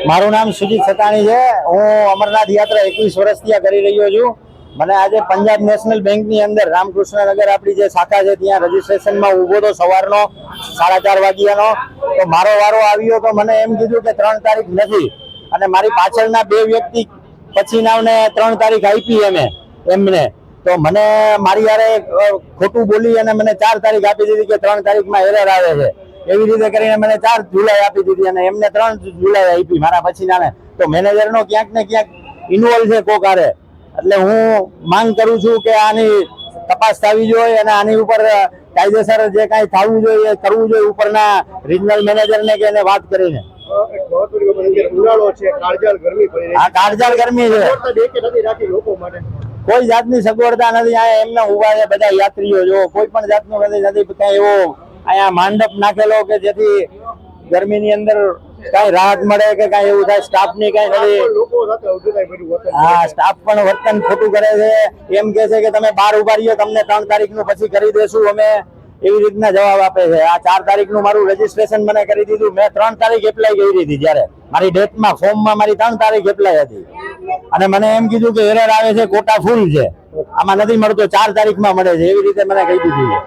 મારું નામ સુજીત સતાણી છે। હું અમરનાથ યાત્રા 21 વર્ષથી કરી રહ્યો છું। મને આજે પંજાબ નેશનલ બેંકની અંદર રામકૃષ્ણનગર આપણી જે શાખા છે ત્યાં રજીસ્ટ્રેશનમાં ઊભો તો સવારનો 4:30 વાગ્યાનો। તો મારો વારો આવ્યો તો મને એમ કીધું કે 3 તારીખ નથી અને મારી પાછળના 2 વ્યક્તિ પછીનાને 3 તારીખ આપી એમને તો મને મારી યારે ખોટું બોલી અને મને 4 તારીખ આપી દીધી કે 3 તારીખમાં એરર આવે છે। એવી રીતે કરીને મને 4 જુલાઈ આપી દીધી અને એમને 3 જુલાઈ આપી મારા પછીનાને। તો મેનેજરનો ક્યાંક ને ક્યાંક ઇન્વોલ્વ છે કોકારે। એટલે હું માંગ કરું છું કે આની તપાસ થવી જોઈએ અને આની ઉપર કાયદેસર જે કાંઈ થવું જોઈએ કરવું જોઈએ ઉપરના રિજનલ મેનેજરને કે એને વાત કરીને। કાળઝાળ ગરમી છે, કોઈ જાતની સગવડતા નથી। આ એમને ઉભા છે બધા યાત્રીઓ, જો કોઈ પણ જાતનું નથી કઈ એવો અહીંયા માંડપ નાખેલો કે જેથી ગરમીની અંદર કઈ રાહત મળે કે કઈ એવું થાય। સ્ટાફની કઈ નથી, હા સ્ટાફ પણ વર્તન ખોટું કરે છે। એમ કે છે કે તમે બહાર ઉભા રહ્યો, તમને 3 તારીખનું પછી કરી દેશું અમે, એવી રીતના જવાબ આપે છે। આ 4 તારીખનું મારું રજીસ્ટ્રેશન મને કરી દીધું। મેં 3 તારીખ એપ્લાય કરી હતી, જ્યારે મારી ડેટમાં ફોર્મમાં મારી 3 તારીખ એપ્લાય હતી અને મને એમ કીધું કે એરર આવે છે, કોટા ફૂલ છે, આમાં નથી મળતો, 4 તારીખમાં મળે છે, એવી રીતે મને કહી દીધું છે।